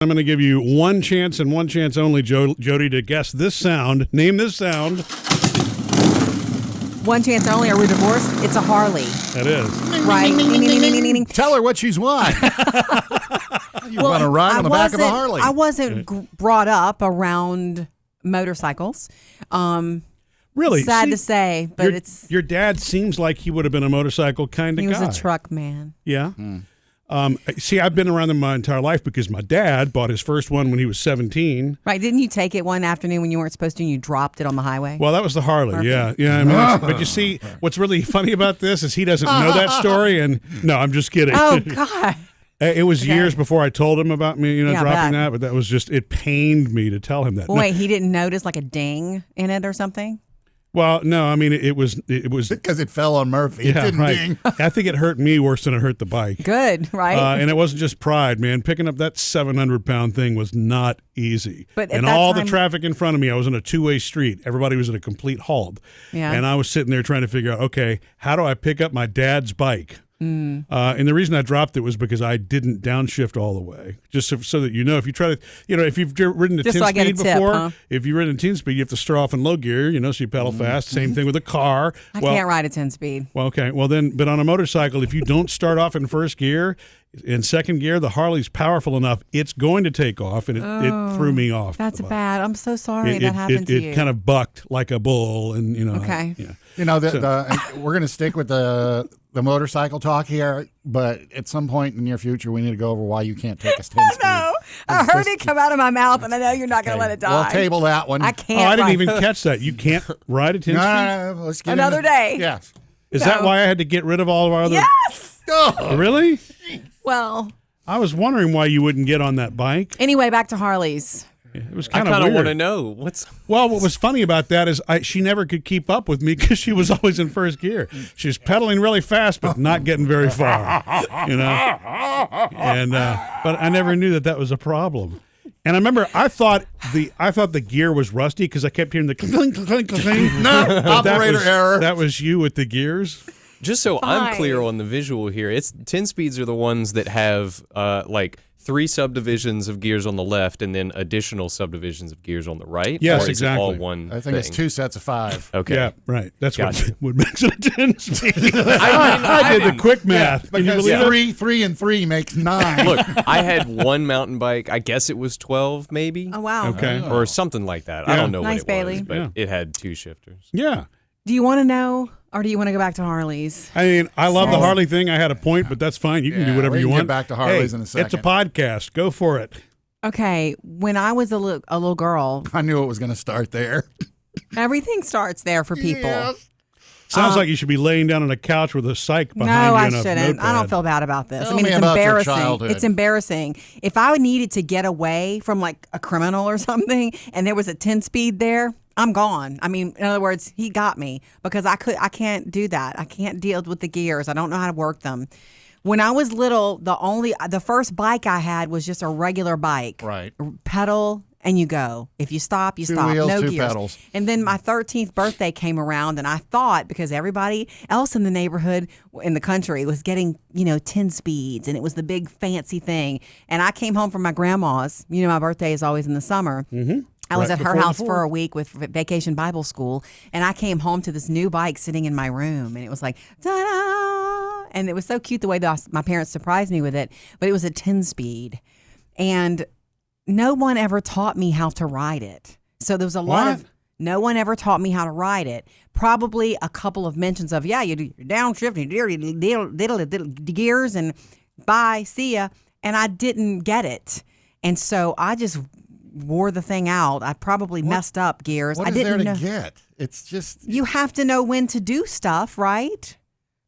I'm going to give you one chance and one chance only, Jody, to guess this sound. Name this sound. One chance only. Are we divorced? It's a Harley. It is. Right. Ding, ding, ding, ding, ding. Tell her what she's won. You want to ride on the back of a Harley. I wasn't brought up around motorcycles. Really? Sad to say, but your dad seems like he would have been a motorcycle kind of guy. He was a truck man. Yeah. See, I've been around them my entire life because my dad bought his first one when he was 17. Right. Didn't you take it one afternoon when you weren't supposed to and you dropped it on the highway? Well, that was the Harley. Perfect. Yeah. I mean, but you see, what's really funny about this is he doesn't know that story. And no, I'm just kidding. Oh, God. It was years before I told him about me, dropping that. But that was just, it pained me to tell him that. Well, wait, he didn't notice like a ding in it or something? Well, no, I mean, it was because it fell on Murphy. Yeah, it didn't right. ding. I think it hurt me worse than it hurt the bike. Good, right? And it wasn't just pride, man. Picking up that 700-pound thing was not easy. But and all the traffic in front of me, I was on a two-way street. Everybody was at a complete halt. Yeah. And I was sitting there trying to figure out, okay, how do I pick up my dad's bike? And the reason I dropped it was because I didn't downshift all the way. Just so that you know, if you try to, if you've ridden a 10-speed before, if you've ridden a 10-speed, you have to start off in low gear, so you pedal fast. Same thing with a car. I can't ride a 10-speed. Well, okay. Well, then, but on a motorcycle, if you don't start off in first gear, in second gear, the Harley's powerful enough, it's going to take off, and it threw me off. That's bad. I'm so sorry that happened to you. It kind of bucked like a bull, and Okay. We're going to stick with the motorcycle talk here, but at some point in the near future, we need to go over why you can't take a 10-speed. No, I heard it come out of my mouth, and I know you're not going to let it die. We'll table that one. I can't. I didn't even catch that. You can't ride a 10-speed? No, let's get another day. Yes. Is that why I had to get rid of all of our other? Yes. Oh. Really? Well, I was wondering why you wouldn't get on that bike. Anyway, back to Harley's. It was kind of weird. I weird. want to know Well, what was funny about that is she never could keep up with me because she was always in first gear. She was pedaling really fast, but not getting very far. And but I never knew that was a problem. And I remember I thought the gear was rusty because I kept hearing the clink, clink, clink, clink. No, operator error. That was you with the gears. Just so I'm clear on the visual here, 10 speeds are the ones that have like 3 subdivisions of gears on the left and then additional subdivisions of gears on the right? Yes, or is exactly. It all one I think it's 2 sets of 5. Okay. Yeah, right. That's Gotcha. what makes it a 10-speed. I did the quick math. Because Can you believe it? 3 and 3 makes 9. Look, I had one mountain bike. I guess it was 12 maybe. Oh, wow. Okay. Or something like that. Yeah. I don't know Nice, what it Bailey. was, but it had 2 shifters. Yeah. Do you want to know, or do you want to go back to Harley's? I mean, I love the Harley thing. I had a point, but that's fine. You can do whatever we you can want. get back to Harleys in a second. It's a podcast. Go for it. Okay, when I was a little girl, I knew it was going to start there. everything starts there for people. Yes. Sounds like you should be laying down on a couch with a psych behind No, you. I and a shouldn't. I don't notepad. feel bad about this. Tell I mean, me it's about your embarrassing. childhood. It's embarrassing. If I needed to get away from like a criminal or something and there was a 10-speed there, I'm gone. I mean, in other words, he got me because I can't do that. I can't deal with the gears. I don't know how to work them. When I was little, the first bike I had was just a regular bike. Right. Pedal and you go. If you stop, you 2 stop. wheels, no 2 gears. pedals. And then my 13th birthday came around, and I thought because everybody else in the neighborhood in the country was getting 10 speeds, and it was the big fancy thing. And I came home from my grandma's. My birthday is always in the summer. Mm-hmm. I was at her house for a week with Vacation Bible School, and I came home to this new bike sitting in my room, and it was like, ta-da! And it was so cute the way my parents surprised me with it, but it was a 10-speed. And no one ever taught me how to ride it. So there was a lot of, no one ever taught me how to ride it. Probably a couple of mentions of, you do your downshift, and you diddle gears, and bye, see ya. And I didn't get it. And so I just wore the thing out. I probably messed up gears. What I is didn't there know. to get? It's just... You have to know when to do stuff, right?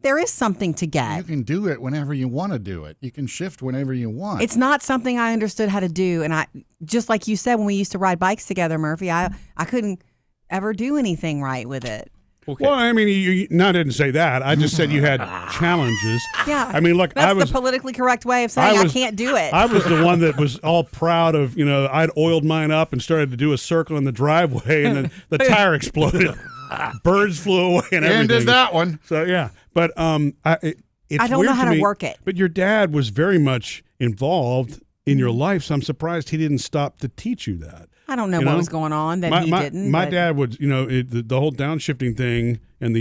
There is something to You get. can do it whenever you want to do it. You can shift whenever you want. It's not something I understood how to do. And I, just like you said, when we used to ride bikes together, Murphy, I couldn't ever do anything right with it. Okay. Well, I mean, I didn't say that. I just said you had challenges. Yeah. I mean, look, That's the politically correct way of saying I can't do it. I was the one that was all proud of, I'd oiled mine up and started to do a circle in the driveway, and then the tire exploded. Birds flew away and everything. And did that one. So, yeah. But it's I don't weird know how to me, work it. But your dad was very much involved in your life, so I'm surprised he didn't stop to teach you that. I don't know what was going on that he didn't. My dad would, the whole downshifting thing and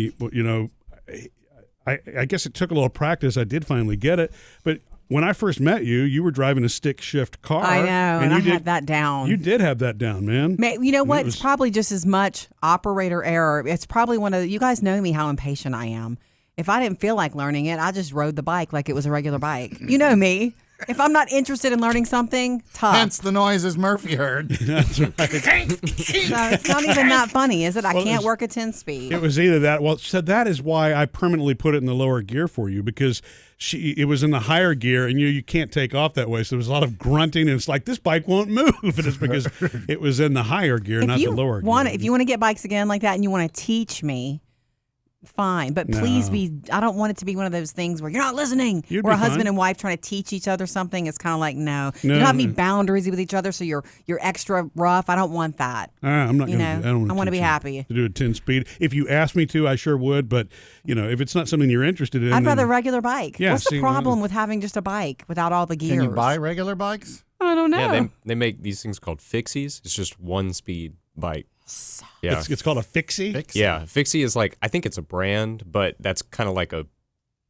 I guess it took a little practice. I did finally get it, but when I first met you, you were driving a stick shift car. I know, and I had that down. You did have that down, man. You know what? It's probably just as much operator error. It's probably you guys know me how impatient I am. If I didn't feel like learning it, I just rode the bike like it was a regular bike. You know me. If I'm not interested in learning something, tough. Hence the noises Murphy heard. That's right. It's not even that funny, is it? I can't work a 10-speed. It was either that. Well, so that is why I permanently put it in the lower gear for you, because it was in the higher gear, and you can't take off that way. So there was a lot of grunting, and it's like, this bike won't move. And it's because it was in the higher gear, not the lower gear. If you want to get bikes again like that and you want to teach me, fine, but please I don't want it to be one of those things where you're not listening. Or a husband and wife trying to teach each other something. It's kind of like, no. You don't have any boundaries with each other, so you're extra rough. I don't want that. I'm not going to. I want to be happy to do a 10-speed. If you asked me to, I sure would. But if it's not something you're interested in, I'd rather a regular bike. Yeah, what's the problem with having just a bike without all the gears? Can you buy regular bikes? I don't know. Yeah, they make these things called fixies. It's just 1-speed bike. Yeah, it's called a fixie. Yeah, fixie is I think it's a brand, but that's kind of like a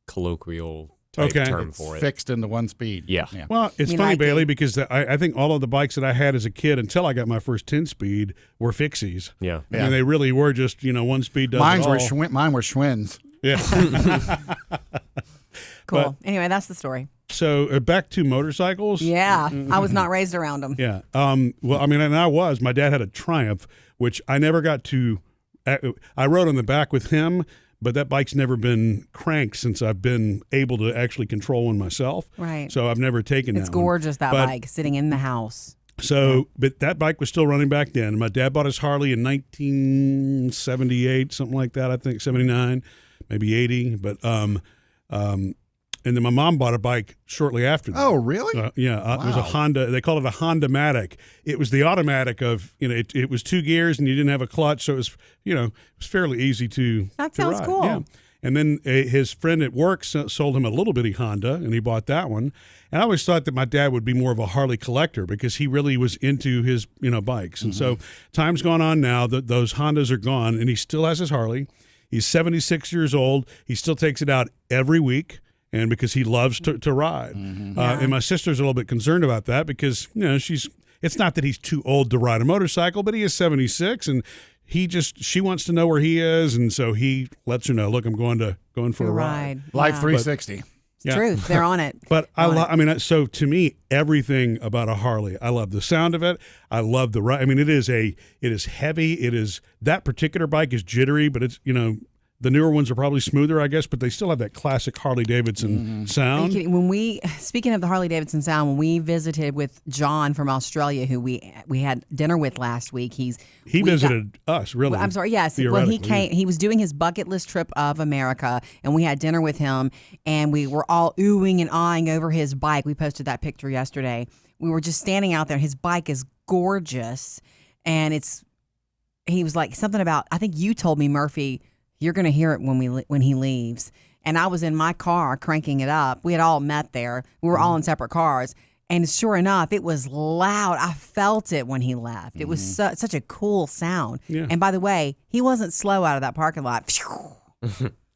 colloquial type term for it. Fixed into 1 speed. Yeah. Well, it's funny, Bailey, because I think all of the bikes that I had as a kid until I got my first 10-speed were fixies. Yeah. I mean, they really were just 1 speed does Mine it were all. mine were Schwinn's. Yeah. Cool. Anyway, that's the story. So back to motorcycles. Yeah, I was not raised around them. Yeah. Well, I mean, and I was. My dad had a Triumph, which I never got to. I rode on the back with him, but that bike's never been cranked since I've been able to actually control one myself. Right. So I've never taken that. It's gorgeous, that bike, sitting in the house. So, but that bike was still running back then. My dad bought his Harley in 1978, something like that. I think 79, maybe 80. But and then my mom bought a bike shortly after that. Oh, really? Yeah. It was a Honda. They called it a Honda-matic. It was the automatic of, it was 2 gears and you didn't have a clutch. So it was, it was fairly easy to That sounds ride. cool. Yeah. And then his friend at work sold him a little bitty Honda, and he bought that one. And I always thought that my dad would be more of a Harley collector because he really was into his, bikes. And so time's gone on now. Those Hondas are gone, and he still has his Harley. He's 76 years old. He still takes it out every week. And because he loves to ride. And my sister's a little bit concerned about that because, it's not that he's too old to ride a motorcycle, but he is 76 and she wants to know where he is. And so he lets her know, look, I'm going for a ride. Life 360. It's truth. They're on it. But so to me, everything about a Harley, I love the sound of it. I love the ride. I mean, it is heavy. That particular bike is jittery, but it's, the newer ones are probably smoother, I guess, but they still have that classic Harley Davidson sound. Speaking of the Harley Davidson sound, when we visited with John from Australia, who we had dinner with last week, he visited us, really. I'm sorry, yes. Well, he came. He was doing his bucket list trip of America, and we had dinner with him, and we were all oohing and eyeing over his bike. We posted that picture yesterday. We were just standing out there. His bike is gorgeous, and he was like something about. I think you told me, Murphy, you're going to hear it when he leaves. And I was in my car cranking it up. We had all met there. We were all in separate cars. And sure enough, it was loud. I felt it when he left. It was such a cool sound. Yeah. And by the way, he wasn't slow out of that parking lot.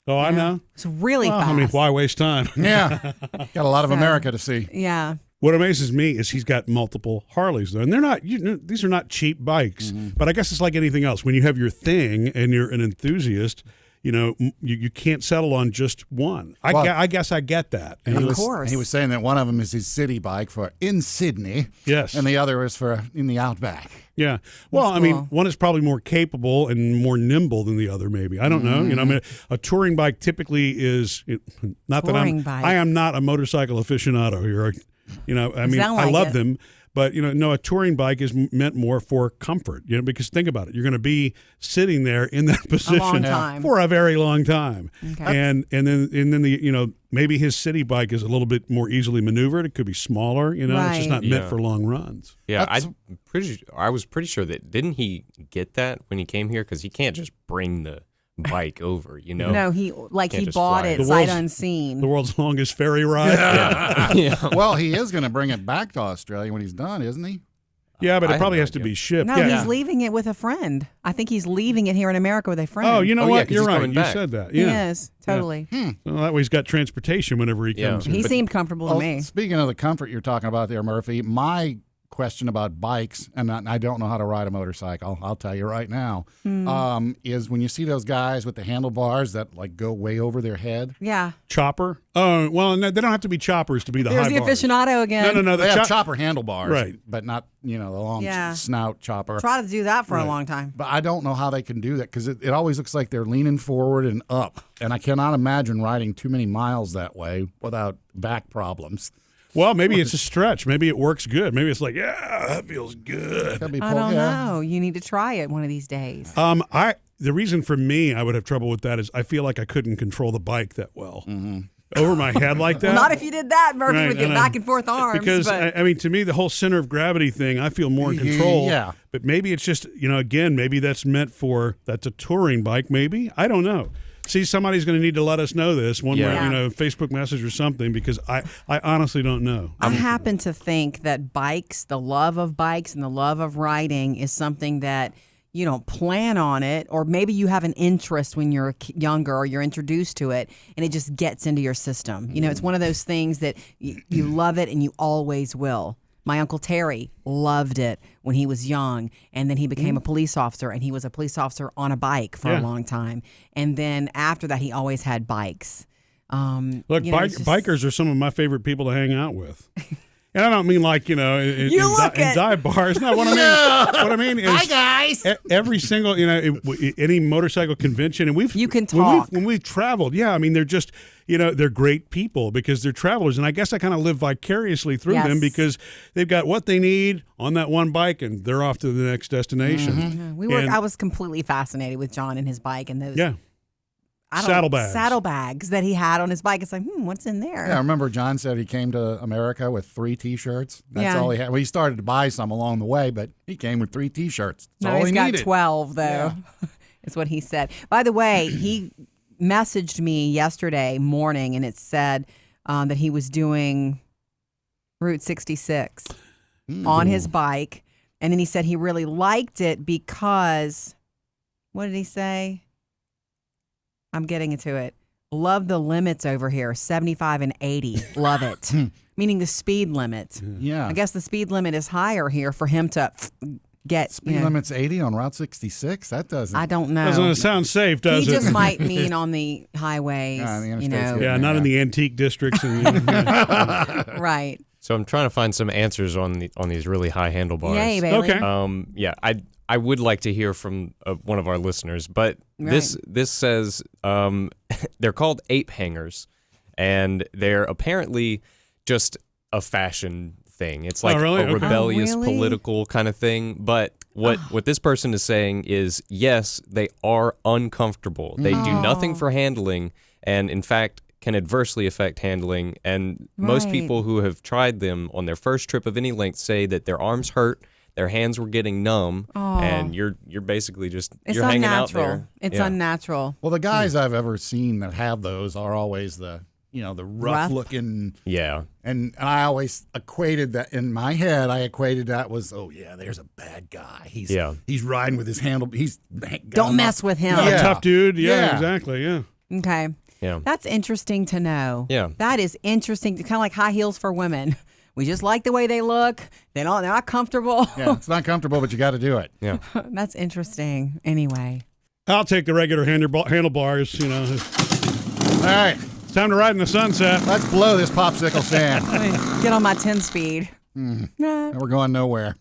Oh, I know. It's really fast. I mean, why waste time? Yeah. Got a lot of America to see. Yeah. What amazes me is he's got multiple Harleys, though. And they're not, these are not cheap bikes. But I guess it's like anything else. When you have your thing and you're an enthusiast, you can't settle on just one. I guess I get that. And of course. He was saying that one of them is his city bike for in Sydney. Yes. And the other is for in the outback. Yeah. Well, That's I mean, cool. one is probably more capable and more nimble than the other, maybe. I don't know. I mean, a touring bike typically is, not that I am not a motorcycle aficionado here. I mean, I love them, but a touring bike is meant more for comfort. Because think about it, you're going to be sitting there in that position for a very long time, and then the maybe his city bike is a little bit more easily maneuvered. It could be smaller. It's just not meant for long runs. Yeah, I was pretty sure that didn't he get that when he came here because he can't just bring the bike over, you know? No, he Can't he just bought fly it it. sight unseen. The world's longest ferry ride. Yeah. Well, he is going to bring it back to Australia when he's done, isn't he? Yeah, but I it probably have has no to be idea. shipped. No, yeah. he's leaving it with a friend. I think he's leaving it here in America with a friend. Oh, you know Oh, yeah, what? 'cause You're he's right. coming You back. said that. he Yeah. is totally. Well, that way he's got transportation whenever he Yeah. comes. He here. seemed comfortable to me. Speaking of the comfort you're talking about there, Murphy, my question about bikes, and I don't know how to ride a motorcycle, I'll tell you right now, is when you see those guys with the handlebars that like go way over their head. Yeah. Chopper. Oh, well, no, they don't have to be choppers to be the There's high the bars. aficionado again. No. They have chopper handlebars, Right. but not, the long Yeah. snout chopper. Tried to do that for a Right. long time. But I don't know how they can do that because it always looks like they're leaning forward and up. And I cannot imagine riding too many miles that way without back problems. Well, maybe it's a stretch. Maybe it works good. Maybe it's like, yeah, that feels good. Could be I don't know. You need to try it one of these days. The reason for me I would have trouble with that is I feel like I couldn't control the bike that well. Over my head like that. Well, not if you did that, Murphy, Right, with your and back and forth arms. Because but I mean, to me, the whole center of gravity thing, I feel more in control. Yeah. But maybe it's just, again, maybe that's a touring bike. Maybe I don't know. See, somebody's going to need to let us know this one way, Yeah. Facebook message or something, because I honestly don't know. I happen to think that bikes, the love of bikes and the love of riding is something that you don't plan on it, or maybe you have an interest when you're younger or you're introduced to it and it just gets into your system. It's one of those things that you love it and you always will. My Uncle Terry loved it when he was young, and then he became a police officer, and he was a police officer on a bike for a long time. And then after that, he always had bikes. Look, it's just- bikers are some of my favorite people to hang out with. And I don't mean like, in look at- dive bars. No, what I mean is Hi, guys. every single, any motorcycle convention, and You can talk. when we've traveled. Yeah, I mean, they're just, they're great people because they're travelers. And I guess I kind of live vicariously through them Yes. because they've got what they need on that one bike and they're off to the next destination. I was completely fascinated with John and his bike and those Yeah. saddlebags that he had on his bike. It's like, what's in there? Yeah, I remember John said he came to America with 3 T-shirts. That's Yeah. all he had. Well, he started to buy some along the way, but he came with 3 T-shirts. That's No, all he's he got needed. 12 though. Is what he said. By the way, he messaged me yesterday morning, and it said that he was doing Route 66 on his bike, and then he said he really liked it because, what did he say? I'm getting into it. Love the limits over here, 75 and 80. Love it. Meaning the speed limit. Yeah. I guess the speed limit is higher here for him to get. Speed limit's 80 on Route 66? That doesn't. I don't know. Doesn't sound safe, does He it? just might mean on the highways, Yeah, the interstates, Yeah, not in the antique districts. right. So I'm trying to find some answers on these really high handlebars. Yay, Bailey. Okay. I would like to hear from one of our listeners, but this says they're called ape hangers, and they're apparently just a fashion thing. It's like really? a Okay. rebellious Oh, really? political kind of thing. But what this person is saying is, yes, they are uncomfortable. They do nothing for handling, and in fact can adversely affect handling. And most Right. people who have tried them on their first trip of any length say that their arms hurt, their hands were getting numb, and you're basically just It's you're hanging out unnatural. there. It's Yeah. unnatural. Well, the guys I've ever seen that have those are always the rough looking. Yeah. And I always equated that in my head. I equated that was, there's a bad guy. He's riding with his handle. Don't mess with him. A Yeah. tough dude. Yeah, Yeah. exactly. Yeah. Okay. Yeah. That's interesting to know. Yeah. That is interesting. Kind of like high heels for women. We just like the way they look. They're not comfortable. Yeah, it's not comfortable, but you got to do it. Yeah. That's interesting. Anyway. I'll take the regular handlebars. All right, It's time to ride in the sunset. let's blow this popsicle stand. Get on my 10 speed. We're going nowhere.